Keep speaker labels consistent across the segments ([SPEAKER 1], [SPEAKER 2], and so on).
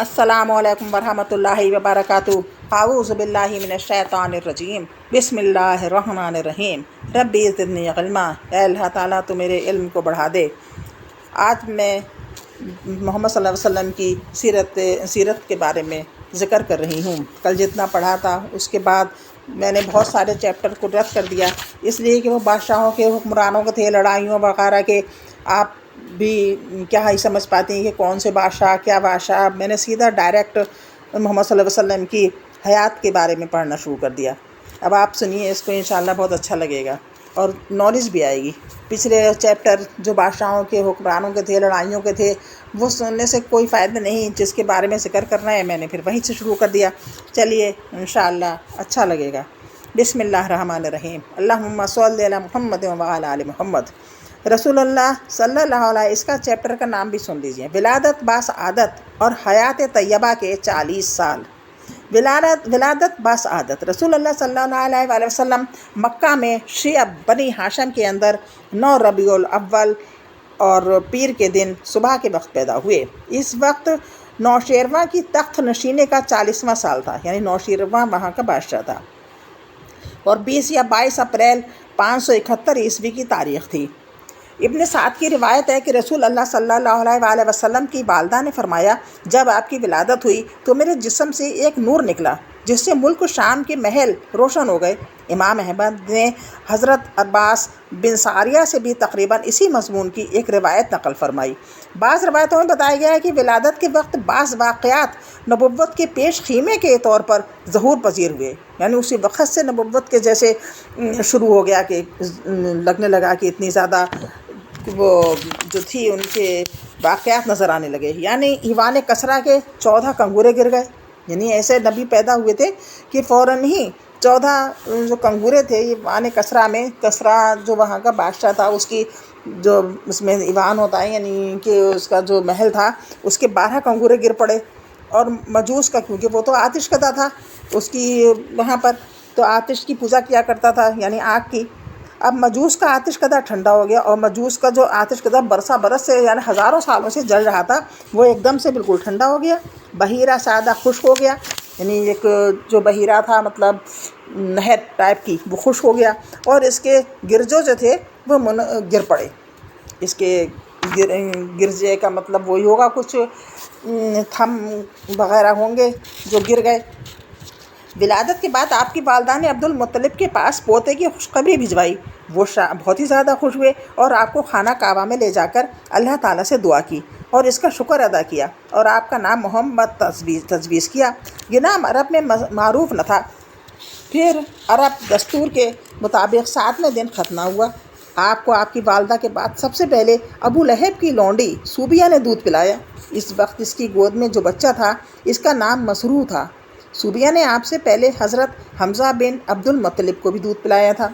[SPEAKER 1] السلام علیکم ورحمۃ اللہ وبرکاتہ۔ اعوذ باللہ من الشیطان الرجیم، بسم اللہ الرحمن الرحیم۔ ربی زدنی علما، اے اللہ تعالیٰ تو میرے علم کو بڑھا دے۔ آج میں محمد صلی اللہ علیہ وسلم کی سیرت کے بارے میں ذکر کر رہی ہوں۔ کل جتنا پڑھا تھا اس کے بعد میں نے بہت سارے چیپٹر کو رد کر دیا، اس لیے کہ وہ بادشاہوں کے، حکمرانوں کے تھے، لڑائیوں وغیرہ کے۔ آپ بھی کیا ہی سمجھ پاتی ہیں کہ کون سے بادشاہ، کیا بادشاہ۔ میں نے سیدھا ڈائریکٹ محمد صلی اللہ علیہ وسلم کی حیات کے بارے میں پڑھنا شروع کر دیا۔ اب آپ سنیے، اس کو انشاءاللہ بہت اچھا لگے گا اور نالج بھی آئے گی۔ پچھلے چیپٹر جو بادشاہوں کے، حکمرانوں کے تھے، لڑائیوں کے تھے، وہ سننے سے کوئی فائدہ نہیں۔ جس کے بارے میں ذکر کرنا ہے میں نے پھر وہیں سے شروع کر دیا۔ چلیے انشاءاللہ اچھا لگے گا۔ بسم اللہ الرحمن الرحیم۔ اللہم صلی علی محمد وعلی آل محمد۔ رسول اللہ صلی اللہ علیہ، اس کا چیپٹر کا نام بھی سن لیجئے۔ ولادت باسعادت اور حیات طیبہ کے 40 سال۔ ولادت باسعادت۔ رسول اللہ صلی اللہ علیہ وآلہ وسلم مکہ میں شیعہ بنی ہاشم کے اندر 9 ربیع الاول اور پیر کے دن صبح کے وقت پیدا ہوئے۔ اس وقت نوشیروان کی تخت نشینے کا 40واں سال تھا، یعنی نوشیروان وہاں کا بادشاہ تھا، اور 20 یا 22 اپریل 571 عیسوی کی تاریخ تھی۔ ابن سعد کی روایت ہے کہ رسول اللہ صلی اللہ علیہ وآلہ وسلم کی والدہ نے فرمایا، جب آپ کی ولادت ہوئی تو میرے جسم سے ایک نور نکلا جس سے ملک شام کے محل روشن ہو گئے۔ امام احمد نے حضرت عباس بن ساریہ سے بھی تقریباً اسی مضمون کی ایک روایت نقل فرمائی۔ بعض روایتوں میں بتایا گیا ہے کہ ولادت کے وقت بعض واقعات نبوت کے پیش خیمے کے طور پر ظہور پذیر ہوئے، یعنی اسی وقت سے نبوت کے جیسے شروع ہو گیا کہ لگنے لگا کہ اتنی زیادہ وہ جو تھی ان کے واقعات نظر آنے لگے۔ یعنی ایوان کسریٰ کے 14 کنگورے گر گئے، یعنی ایسے نبی پیدا ہوئے تھے کہ فوراً ہی 14 جو کنگورے تھے ایوان کسریٰ میں، کسریٰ جو وہاں کا بادشاہ تھا، اس کی جو اس میں ایوان ہوتا ہے یعنی کہ اس کا جو محل تھا، اس کے 12 کنگورے گر پڑے۔ اور مجوس کا، کیونکہ وہ تو آتش کدا تھا اس کی وہاں پر، تو آتش کی پوجا کیا کرتا تھا یعنی آگ کی۔ اب مجوس کا آتش کدا ٹھنڈا ہو گیا، اور مجوس کا جو آتش کدا برس سے یعنی ہزاروں سالوں سے جل رہا تھا، وہ ایک دم سے بالکل ٹھنڈا ہو گیا۔ بحیرہ سادہ خشک ہو گیا، یعنی ایک جو بحیرہ تھا مطلب نہر ٹائپ کی، وہ خشک ہو گیا، اور اس کے گرجو جو تھے وہ گر پڑے۔ اس کے گرجے کا مطلب وہی ہوگا، کچھ تھم وغیرہ ہوں گے جو گر گئے۔ ولادت کے بعد آپ کی والدہ نے عبد المطلب کے پاس پوتے کی خوشخبری بھجوائی۔ وہ بہت ہی زیادہ خوش ہوئے اور آپ کو خانہ کعبہ میں لے جا کر اللہ تعالیٰ سے دعا کی اور اس کا شکر ادا کیا، اور آپ کا نام محمد تجویز کیا۔ یہ نام عرب میں معروف نہ تھا۔ پھر عرب دستور کے مطابق 7ویں دن ختنہ ہوا۔ آپ کو آپ کی والدہ کے بعد سب سے پہلے ابو لہب کی لونڈی صوبیہ نے دودھ پلایا۔ اس وقت اس کی گود میں جو بچہ تھا اس کا نام مسروع تھا۔ صوبیہ نے آپ سے پہلے حضرت حمزہ بن عبد المطلب کو بھی دودھ پلایا تھا۔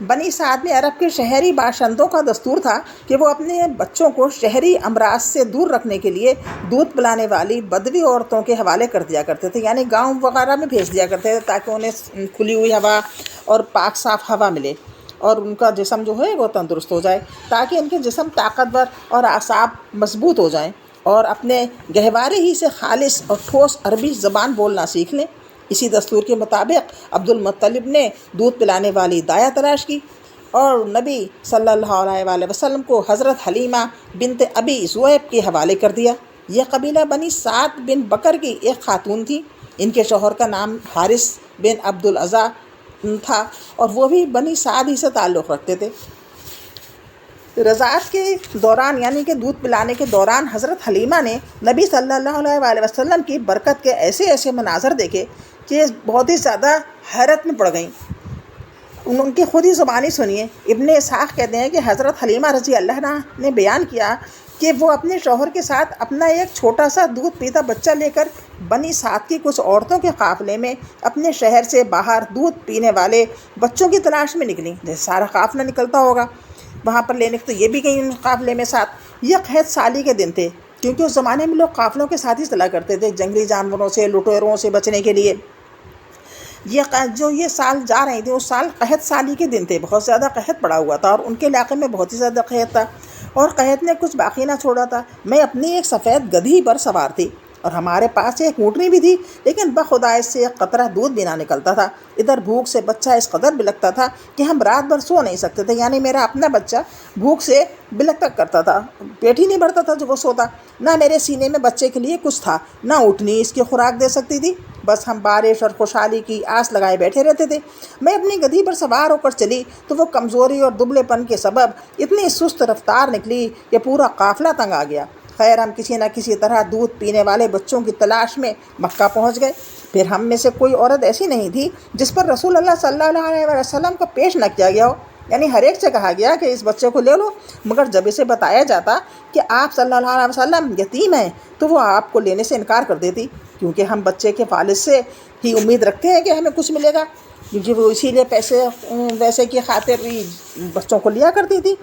[SPEAKER 1] بنی سعد میں عرب کے شہری باشندوں کا دستور تھا کہ وہ اپنے بچوں کو شہری امراض سے دور رکھنے کے لیے دودھ پلانے والی بدوی عورتوں کے حوالے کر دیا کرتے تھے، یعنی گاؤں وغیرہ میں بھیج دیا کرتے تھے تاکہ انہیں کھلی ہوئی ہوا اور پاک صاف ہوا ملے، اور ان کا جسم جو ہے وہ تندرست ہو جائے، تاکہ ان کے جسم طاقتور اور اعصاب مضبوط ہو جائیں اور اپنے گہوارے ہی سے خالص اور ٹھوس عربی زبان بولنا سیکھ لیں۔ اسی دستور کے مطابق عبد المطلب نے دودھ پلانے والی دایا تلاش کی اور نبی صلی اللہ علیہ وآلہ وسلم کو حضرت حلیمہ بنت ابی ذؤیب کے حوالے کر دیا۔ یہ قبیلہ بنی سعد بن بکر کی ایک خاتون تھی۔ ان کے شوہر کا نام حارث بن عبد العزا تھا، اور وہ بھی بنی سعد ہی سے تعلق رکھتے تھے۔ رضاعت کے دوران یعنی کہ دودھ پلانے کے دوران حضرت حلیمہ نے نبی صلی اللہ علیہ وآلہ وسلم کی برکت کے ایسے مناظر دیکھے کہ بہت ہی زیادہ حیرت میں پڑ گئیں۔ ان کی خود ہی زبانی سنیے۔ ابن اسحاق کہتے ہیں کہ حضرت حلیمہ رضی اللہ عنہا نے بیان کیا کہ وہ اپنے شوہر کے ساتھ اپنا ایک چھوٹا سا دودھ پیتا بچہ لے کر بنی سعد کی کچھ عورتوں کے قافلے میں اپنے شہر سے باہر دودھ پینے والے بچوں کی تلاش میں نکلیں، جیسے سارا قافلہ نکلتا ہوگا وہاں پر لینے، تو یہ بھی گئی ان قافلے میں ساتھ۔ یہ قحط سالی کے دن تھے، کیونکہ اس زمانے میں لوگ قافلوں کے ساتھ ہی چلا کرتے تھے جنگلی جانوروں سے، لٹیروں سے بچنے کے لیے۔ یہ سال جا رہے تھے، اس سال قحط سالی کے دن تھے، بہت زیادہ قحط پڑا ہوا تھا اور ان کے علاقے میں بہت ہی زیادہ قحط تھا۔ اور قحط نے کچھ باقی نہ چھوڑا تھا۔ میں اپنی ایک سفید گدھی پر سوار تھی اور ہمارے پاس ایک اونٹنی بھی تھی، لیکن بخدا اس سے ایک قطرہ دودھ بھی نہ نکلتا تھا۔ ادھر بھوک سے بچہ اس قدر بلکتا تھا کہ ہم رات بھر سو نہیں سکتے تھے، یعنی میرا اپنا بچہ بھوک سے بلکتا کرتا تھا، پیٹ ہی نہیں بھرتا تھا جو وہ سوتا۔ نہ میرے سینے میں بچے کے لیے کچھ تھا، نہ اونٹنی اس کی خوراک دے سکتی تھی، بس ہم بارش اور خوشحالی کی آس لگائے بیٹھے رہتے تھے۔ میں اپنی گدھی پر سوار ہو کر چلی تو وہ کمزوری اور دبلے پن کے سبب اتنی سست رفتار نکلی کہ پورا قافلہ تنگ آ گیا۔ خیر ہم کسی نہ کسی طرح دودھ پینے والے بچوں کی تلاش میں مکہ پہنچ گئے۔ پھر ہم میں سے کوئی عورت ایسی نہیں تھی جس پر رسول اللہ صلی اللہ علیہ وسلم کو پیش نہ کیا گیا ہو، یعنی ہر ایک سے کہا گیا کہ اس بچے کو لے لو، مگر جب اسے بتایا جاتا کہ آپ صلی اللہ علیہ وسلم یتیم ہیں تو وہ آپ کو لینے سے انکار کر دیتی، کیونکہ ہم بچے کے والد سے ہی امید رکھتے ہیں کہ ہمیں کچھ ملے گا، کیونکہ وہ اسی لیے پیسے کی خاطر ہی بچوں کو لیا کرتی تھی۔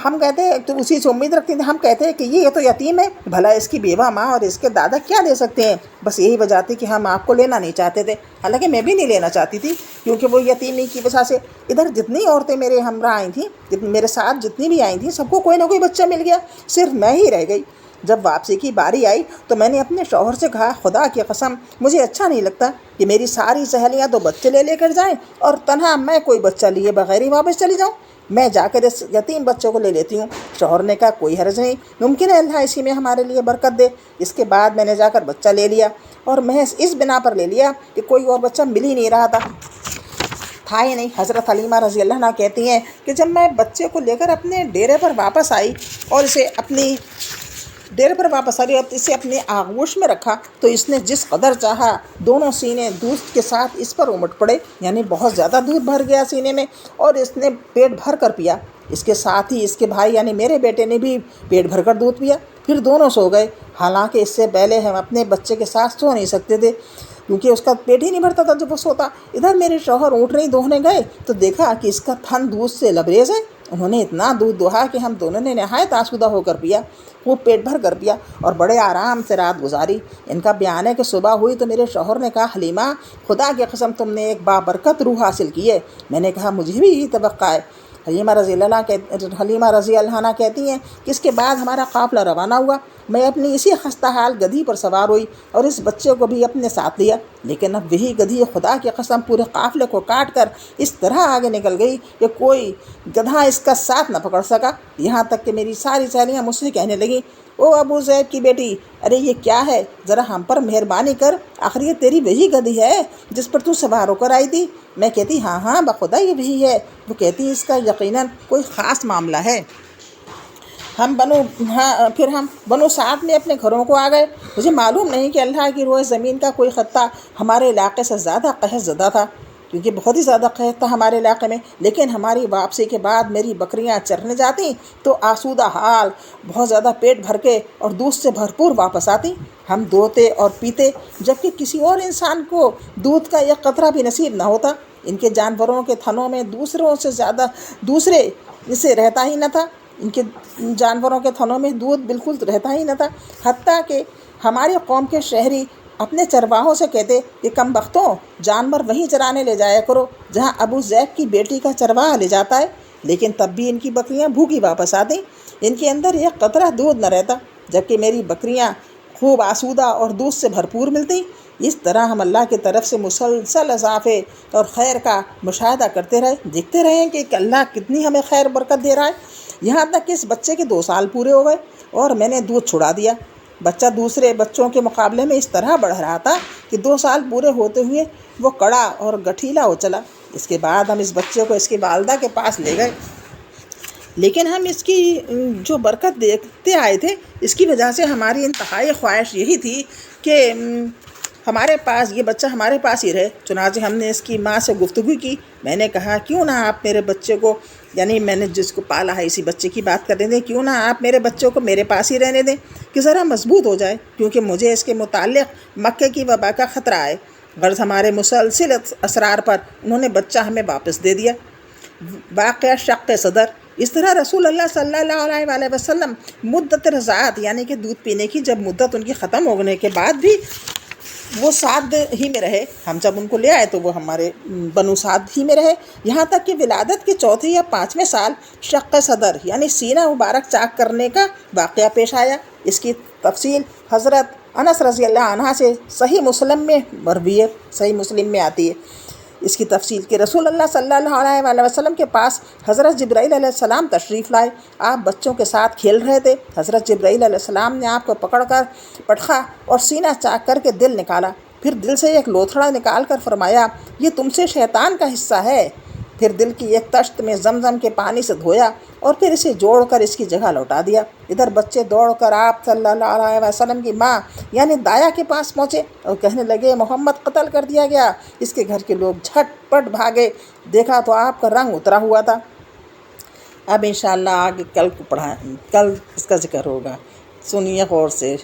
[SPEAKER 1] ہم کہتے ہیں تو اسی سے امید رکھتے تھے، ہم کہتے ہیں کہ یہ تو یتیم ہے، بھلا اس کی بیوہ ماں اور اس کے دادا کیا دے سکتے ہیں۔ بس یہی وجہ تھی کہ ہم آپ کو لینا نہیں چاہتے تھے، حالانکہ میں بھی نہیں لینا چاہتی تھی، کیونکہ وہ یتیمی کی وجہ سے۔ ادھر جتنی عورتیں میرے ہمراہ آئی تھیں، میرے ساتھ جتنی بھی آئی تھیں، سب کو کوئی نہ کوئی بچہ مل گیا، صرف میں ہی رہ گئی۔ جب واپسی کی باری آئی تو میں نے اپنے شوہر سے کہا، خدا کی قسم مجھے اچھا نہیں لگتا کہ میری ساری سہیلیاں تو بچے لے لے کر جائیں اور تنہا میں کوئی بچہ لیے بغیر ہی واپس چلی جاؤں۔ میں جا کر اس یتیم بچوں کو لے لیتی ہوں۔ شوہر نے کہا کوئی حرج نہیں، ممکن ہے اللہ اسی میں ہمارے لیے برکت دے۔ اس کے بعد میں نے جا کر بچہ لے لیا، اور محض اس بنا پر لے لیا کہ کوئی اور بچہ مل ہی نہیں رہا تھا ہی نہیں۔ حضرت حلیمہ رضی اللہ عنہا کہتی ہیں کہ جب میں بچے کو لے کر اپنے ڈیرے پر واپس آئی اور اسے اپنے آغوش میں رکھا تو اس نے جس قدر چاہا دونوں سینے دودھ کے ساتھ اس پر امٹ پڑے، یعنی بہت زیادہ دودھ بھر گیا سینے میں، اور اس نے پیٹ بھر کر پیا۔ اس کے ساتھ ہی اس کے بھائی یعنی میرے بیٹے نے بھی پیٹ بھر کر دودھ پیا، پھر دونوں سو گئے۔ حالانکہ اس سے پہلے ہم اپنے بچے کے ساتھ سو نہیں سکتے تھے، کیونکہ اس کا پیٹ ہی نہیں بھرتا تھا جب وہ سوتا۔ ادھر میرے شوہر اونٹنی دوہنے گئے تو دیکھا کہ اس کا تھن دودھ سے لبریز ہے۔ انہوں نے اتنا دودھ دوہا کہ ہم دونوں نے نہایت آسودہ ہو کر پیا، وہ پیٹ بھر کر پیا اور بڑے آرام سے رات گزاری۔ ان کا بیان ہے کہ صبح ہوئی تو میرے شوہر نے کہا، حلیمہ خدا کی قسم تم نے ایک بابرکت روح حاصل کی ہے۔ میں نے کہا مجھے بھی یہی توقع ہے۔ حلیمہ رضی اللہ عنہا کہتی ہیں کہ اس کے بعد ہمارا قافلہ روانہ ہوا۔ میں اپنی اسی خستہ حال گدھی پر سوار ہوئی اور اس بچے کو بھی اپنے ساتھ لیا، لیکن اب وہی گدھی خدا کی قسم پورے قافلے کو کاٹ کر اس طرح آگے نکل گئی کہ کوئی گدھا اس کا ساتھ نہ پکڑ سکا۔ یہاں تک کہ میری ساری سہیلیاں مجھ سے کہنے لگیں، او ابو زید کی بیٹی، ارے یہ کیا ہے، ذرا ہم پر مہربانی کر، آخر یہ تیری وہی گدھی ہے جس پر تو سوار ہو کر آئی تھی؟ میں کہتی ہاں بخدا یہ وہی ہے۔ وہ کہتی اس کا یقیناً کوئی خاص معاملہ ہے۔ پھر ہم بنو سعد میں اپنے گھروں کو آ گئے۔ مجھے معلوم نہیں کہ اللہ کی روئے زمین کا کوئی خطہ ہمارے علاقے سے زیادہ قحط زدہ تھا، کیونکہ بہت ہی زیادہ قحط تھا ہمارے علاقے میں، لیکن ہماری واپسی کے بعد میری بکریاں چرنے جاتی تو آسودہ حال بہت زیادہ پیٹ بھر کے اور دودھ سے بھرپور واپس آتی۔ ہم دوتے اور پیتے، جبکہ کسی اور انسان کو دودھ کا ایک قطرہ بھی نصیب نہ ہوتا۔ ان کے جانوروں کے تھنوں میں دوسرے سے رہتا ہی نہ تھا، ان کے جانوروں کے تھنوں میں دودھ بالکل رہتا ہی نہ تھا، حتیٰ کہ ہماری قوم کے شہری اپنے چرواہوں سے کہتے کہ کم بختوں، جانور وہیں چرانے لے جایا کرو جہاں ابو زید کی بیٹی کا چرواہا لے جاتا ہے، لیکن تب بھی ان کی بکریاں بھوکی واپس آتیں، ان کے اندر ایک قطرہ دودھ نہ رہتا، جبکہ میری بکریاں خوب آسودہ اور دودھ سے بھرپور ملتی۔ اس طرح ہم اللہ کی طرف سے مسلسل اضافے اور خیر کا مشاہدہ کرتے رہے، دیکھتے رہے کہ اللہ کتنی ہمیں خیر برکت دے رہا ہے، یہاں تک کہ اس بچے کے 2 سال پورے ہو گئے اور میں نے دودھ چھڑا دیا۔ بچہ دوسرے بچوں کے مقابلے میں اس طرح بڑھ رہا تھا کہ 2 سال پورے ہوتے ہوئے وہ کڑا اور گٹھیلا ہو چلا۔ اس کے بعد ہم اس بچے کو اس کی والدہ کے پاس لے گئے، لیکن ہم اس کی جو برکت دیکھتے آئے تھے، اس کی وجہ سے ہماری انتہائی خواہش یہی تھی کہ یہ بچہ ہمارے پاس ہی رہے۔ چنانچہ ہم نے اس کی ماں سے گفتگو کی۔ میں نے کہا کیوں نہ آپ میرے بچے کو، یعنی میں نے جس کو پالا ہے اسی بچے کی بات کر رہے تھے، کیوں نہ آپ میرے بچوں کو میرے پاس ہی رہنے دیں کہ ذرا مضبوط ہو جائے، کیونکہ مجھے اس کے متعلق مکے کی وبا کا خطرہ ہے۔ غرض ہمارے مسلسل اصرار پر انہوں نے بچہ ہمیں واپس دے دیا۔ واقعہ شق صدر۔ اس طرح رسول اللہ صلی اللہ علیہ وسلم مدت رضاعت یعنی کہ دودھ پینے کی جب مدت ان کی ختم ہونے کے بعد بھی وہ سعد ہی میں رہے، ہم جب ان کو لے آئے تو وہ ہمارے بنو سعد ہی میں رہے، یہاں تک کہ ولادت کے چوتھے یا پانچویں سال شق صدر یعنی سینہ مبارک چاک کرنے کا واقعہ پیش آیا۔ اس کی تفصیل حضرت انس رضی اللہ عنہ سے صحیح مسلم میں مروی ہے، صحیح مسلم میں آتی ہے اس کی تفصیل کہ رسول اللہ صلی اللہ علیہ وآلہ وسلم کے پاس حضرت جبرائیل علیہ السلام تشریف لائے۔ آپ بچوں کے ساتھ کھیل رہے تھے، حضرت جبرائیل علیہ السلام نے آپ کو پکڑ کر پٹخا اور سینہ چاک کر کے دل نکالا، پھر دل سے ایک لوتھڑا نکال کر فرمایا یہ تم سے شیطان کا حصہ ہے، پھر دل کی ایک تشت میں زمزم کے پانی سے دھویا اور پھر اسے جوڑ کر اس کی جگہ لوٹا دیا۔ ادھر بچے دوڑ کر آپ صلی اللہ علیہ وسلم کی ماں یعنی دایا کے پاس پہنچے اور کہنے لگے محمد قتل کر دیا گیا۔ اس کے گھر کے لوگ جھٹ پٹ بھاگے، دیکھا تو آپ کا رنگ اترا ہوا تھا۔ اب انشاءاللہ آگے کل اس کا ذکر ہوگا، سنیے غور سے۔